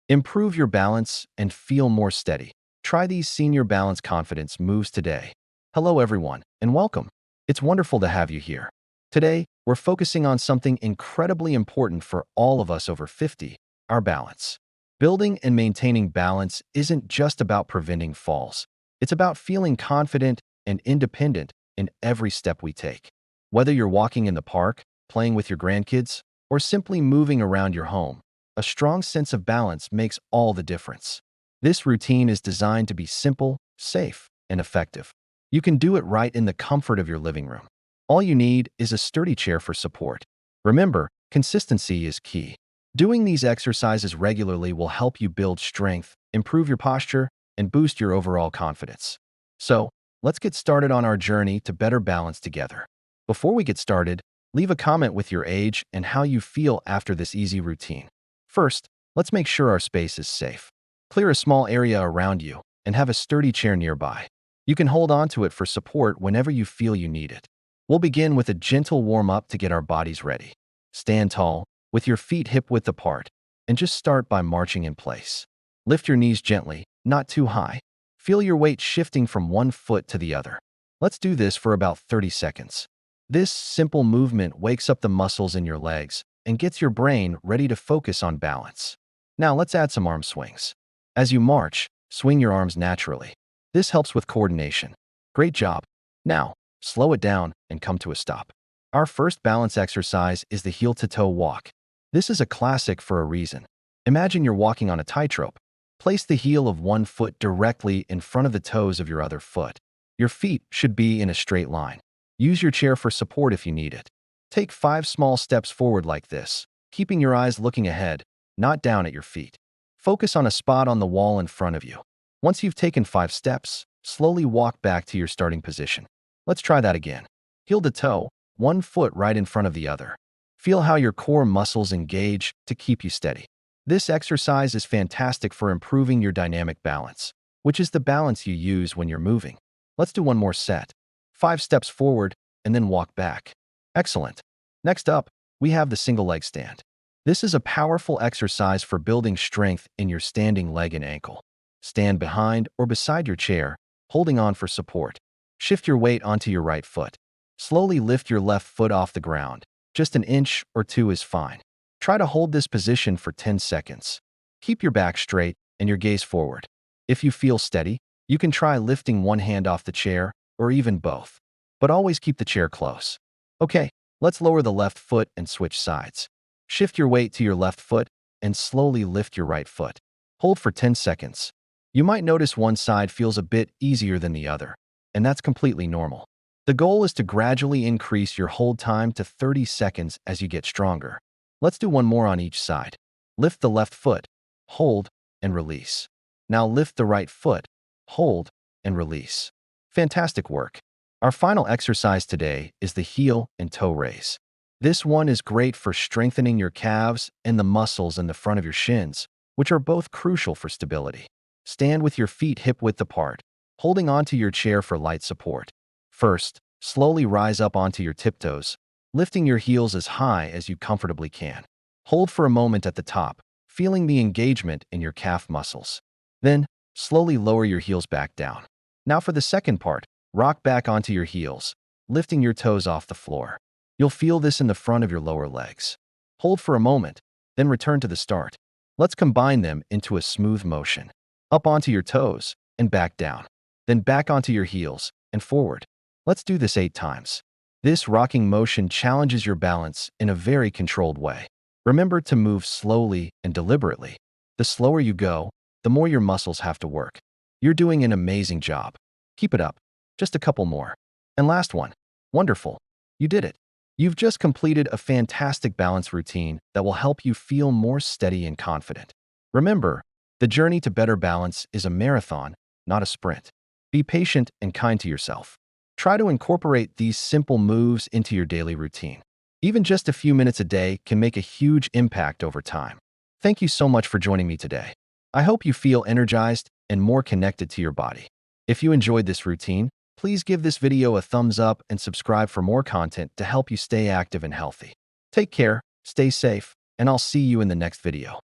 Improve your balance and feel more steady. Try these senior balance confidence moves today. Hello everyone, and welcome. It's wonderful to have you here. Today, we're focusing on something incredibly important for all of us over 50, our balance. Building and maintaining balance isn't just about preventing falls. It's about feeling confident and independent in every step we take. Whether you're walking in the park, playing with your grandkids, or simply moving around your home, a strong sense of balance makes all the difference. This routine is designed to be simple, safe, and effective. You can do it right in the comfort of your living room. All you need is a sturdy chair for support. Remember, consistency is key. Doing these exercises regularly will help you build strength, improve your posture, and boost your overall confidence. So, let's get started on our journey to better balance together. Before we get started, leave a comment with your age and how you feel after this easy routine. First, let's make sure our space is safe. Clear a small area around you and have a sturdy chair nearby. You can hold on to it for support whenever you feel you need it. We'll begin with a gentle warm-up to get our bodies ready. Stand tall, with your feet hip-width apart, and just start by marching in place. Lift your knees gently, not too high. Feel your weight shifting from one foot to the other. Let's do this for about 30 seconds. This simple movement wakes up the muscles in your legs and gets your brain ready to focus on balance. Now let's add some arm swings. As you march, swing your arms naturally. This helps with coordination. Great job. Now, slow it down and come to a stop. Our first balance exercise is the heel-to-toe walk. This is a classic for a reason. Imagine you're walking on a tightrope. Place the heel of one foot directly in front of the toes of your other foot. Your feet should be in a straight line. Use your chair for support if you need it. Take 5 small steps forward like this, keeping your eyes looking ahead, not down at your feet. Focus on a spot on the wall in front of you. Once you've taken 5 steps, slowly walk back to your starting position. Let's try that again. Heel to toe, one foot right in front of the other. Feel how your core muscles engage to keep you steady. This exercise is fantastic for improving your dynamic balance, which is the balance you use when you're moving. Let's do one more set. 5 steps forward and then walk back. Excellent. Next up, we have the single leg stand. This is a powerful exercise for building strength in your standing leg and ankle. Stand behind or beside your chair, holding on for support. Shift your weight onto your right foot. Slowly lift your left foot off the ground. Just an inch or 2 is fine. Try to hold this position for 10 seconds. Keep your back straight and your gaze forward. If you feel steady, you can try lifting one hand off the chair or even both. But always keep the chair close. Okay, let's lower the left foot and switch sides. Shift your weight to your left foot and slowly lift your right foot. Hold for 10 seconds. You might notice one side feels a bit easier than the other, and that's completely normal. The goal is to gradually increase your hold time to 30 seconds as you get stronger. Let's do one more on each side. Lift the left foot, hold, and release. Now lift the right foot, hold, and release. Fantastic work. Our final exercise today is the heel and toe raise. This one is great for strengthening your calves and the muscles in the front of your shins, which are both crucial for stability. Stand with your feet hip-width apart, holding onto your chair for light support. First, slowly rise up onto your tiptoes, lifting your heels as high as you comfortably can. Hold for a moment at the top, feeling the engagement in your calf muscles. Then, slowly lower your heels back down. Now for the second part, rock back onto your heels, lifting your toes off the floor. You'll feel this in the front of your lower legs. Hold for a moment, then return to the start. Let's combine them into a smooth motion. Up onto your toes and back down. Then back onto your heels and forward. Let's do this 8 times. This rocking motion challenges your balance in a very controlled way. Remember to move slowly and deliberately. The slower you go, the more your muscles have to work. You're doing an amazing job. Keep it up. Just a couple more. And last one. Wonderful. You did it. You've just completed a fantastic balance routine that will help you feel more steady and confident. Remember, the journey to better balance is a marathon, not a sprint. Be patient and kind to yourself. Try to incorporate these simple moves into your daily routine. Even just a few minutes a day can make a huge impact over time. Thank you so much for joining me today. I hope you feel energized and more connected to your body. If you enjoyed this routine, please give this video a thumbs up and subscribe for more content to help you stay active and healthy. Take care, stay safe, and I'll see you in the next video.